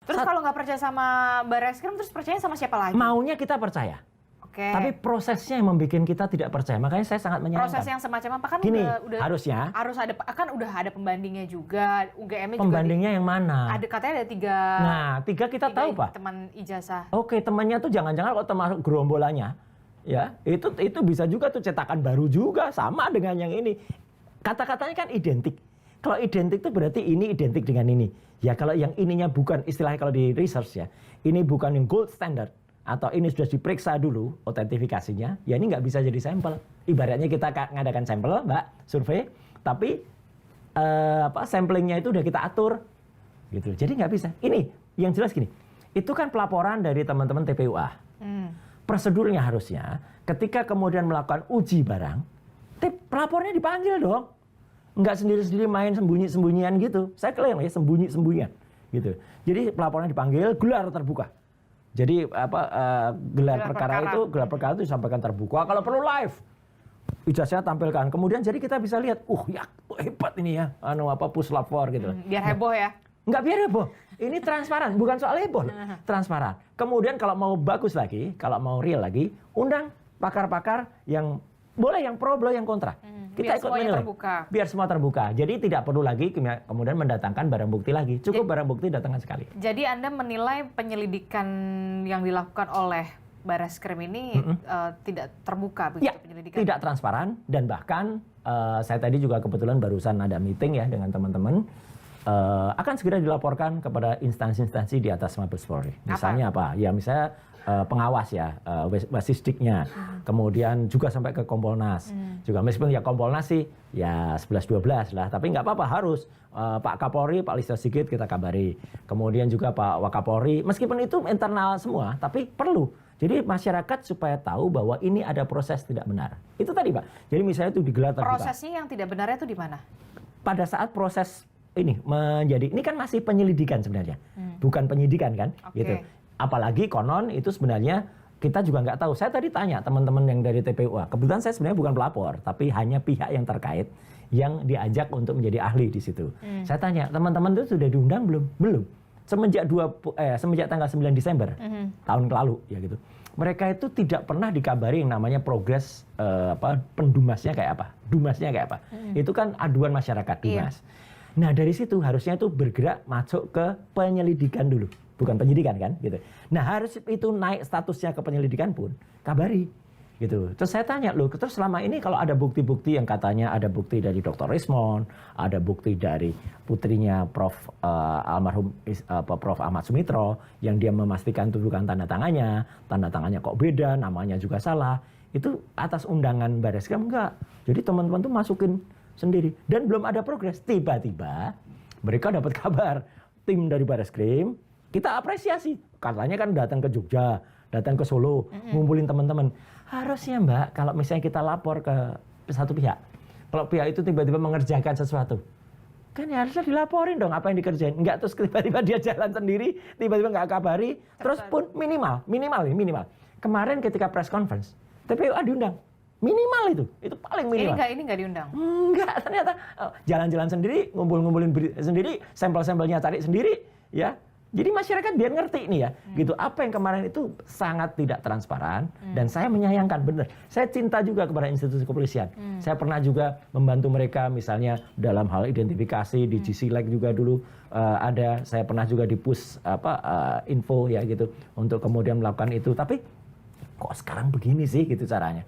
Terus kalau nggak percaya sama Bareskrim, terus percaya sama siapa lagi? Maunya kita percaya. Oke. Tapi prosesnya yang membuat kita tidak percaya. Makanya saya sangat menyayangkan. Proses yang semacam apa kan Gini, udah harusnya harus ada, kan udah ada pembandingnya juga, UGM-nya juga. Pembandingnya yang mana? Ada, katanya ada 3. Nah, 3 kita tahu, Pak. Teman ijazah. Oke, temannya tuh jangan-jangan kalau termasuk gerombolannya, ya itu bisa juga tuh cetakan baru juga, sama dengan yang ini. Kata-katanya kan identik. Kalau identik itu berarti ini identik dengan ini. Ya kalau yang ininya bukan, istilahnya kalau di research ya, ini bukan yang gold standard, atau ini sudah diperiksa dulu otentifikasinya, ya ini nggak bisa jadi sampel. Ibaratnya kita ngadakan sampel, Mbak, survei, tapi samplingnya itu udah kita atur, gitu. Jadi nggak bisa. Ini yang jelas gini, itu kan pelaporan dari teman-teman TPUA. Prosedurnya harusnya, ketika kemudian melakukan uji barang, pelapornya dipanggil dong. Nggak sendiri-sendiri main sembunyi-sembunyian gitu. Saya klaim ya, sembunyi-sembunyian gitu. Jadi pelaporannya dipanggil, gelar terbuka. Jadi gelar perkara itu disampaikan terbuka. Kalau perlu live, ijazahnya tampilkan. Kemudian jadi kita bisa lihat, ya hebat ini ya, puslap for gitu. Biar heboh ya? Nggak biar heboh. Ini transparan, bukan soal heboh. Transparan. Kemudian kalau mau bagus lagi, kalau mau real lagi, undang pakar-pakar yang boleh yang pro, boleh yang kontra. Kita biar ikut semuanya menilai. terbuka. Biar semua terbuka. Jadi tidak perlu lagi kemudian mendatangkan barang bukti lagi. Cukup barang bukti datangkan sekali. Jadi Anda menilai penyelidikan yang dilakukan oleh Bareskrim ini tidak terbuka begitu Ya, penyelidikan? tidak transparan, dan bahkan saya tadi juga kebetulan barusan ada meeting ya dengan teman-teman, akan segera dilaporkan kepada instansi-instansi di atas Mabes Polri. Misalnya apa? Ya misalnya pengawas ya, Wasisdiknya, kemudian juga sampai ke Kompolnas. Juga meskipun ya Kompolnas sih ya 11-12 lah, tapi nggak apa-apa, harus Pak Kapolri, Pak Listio Sigit kita kabari. Kemudian juga Pak Wakapolri, meskipun itu internal semua, tapi perlu. Jadi masyarakat supaya tahu bahwa ini ada proses tidak benar. Itu tadi, Pak. Jadi misalnya itu digelar terbuka. Prosesnya yang tidak benarnya itu di mana? Pada saat proses ini menjadi, ini kan masih penyelidikan sebenarnya, bukan penyidikan kan, gitu. Apalagi konon itu sebenarnya kita juga nggak tahu. Saya tadi tanya teman-teman yang dari TPUA, kebetulan saya sebenarnya bukan pelapor, tapi hanya pihak yang terkait yang diajak untuk menjadi ahli di situ. Saya tanya, teman-teman itu sudah diundang belum? Belum. Semenjak tanggal 9 Desember tahun lalu ya gitu. Mereka itu tidak pernah dikabari yang namanya progres pendumasnya kayak apa, dumasnya kayak apa. Itu kan aduan masyarakat dumas. Nah dari situ harusnya itu bergerak masuk ke penyelidikan dulu, bukan penyidikan kan gitu. Nah harus itu naik statusnya ke penyelidikan pun kabari gitu. Terus saya tanya, loh terus selama ini kalau ada bukti-bukti yang katanya ada bukti dari Dr. Rismond, ada bukti dari putrinya Prof. Almarhum Prof. Ahmad Sumitro yang dia memastikan itu bukan tanda tangannya kok beda, namanya juga salah, itu atas undangan Bareskrim enggak. Jadi teman-teman tuh masukin sendiri dan belum ada progres. Tiba-tiba mereka dapat kabar tim dari Bareskrim, kita apresiasi, katanya kan datang ke Jogja, datang ke Solo, ngumpulin teman-teman. Harusnya Mbak, kalau misalnya kita lapor ke satu pihak, kalau pihak itu tiba-tiba mengerjakan sesuatu, kan ya harusnya dilaporin dong apa yang dikerjain. Enggak terus tiba-tiba dia jalan sendiri, tiba-tiba nggak kabari, terus pun minimal. Kemarin ketika press conference, TPUA diundang. Minimal itu paling minimal. Ini nggak diundang? Enggak, ternyata jalan-jalan sendiri, ngumpulin sendiri, sampel-sampelnya cari sendiri, ya. Jadi masyarakat biar ngerti nih ya, gitu. Apa yang kemarin itu sangat tidak transparan dan saya menyayangkan, bener. Saya cinta juga kepada institusi kepolisian. Saya pernah juga membantu mereka, misalnya dalam hal identifikasi di GCLEC juga dulu ada. Saya pernah juga di push info ya gitu untuk kemudian melakukan itu. Tapi kok sekarang begini sih gitu caranya?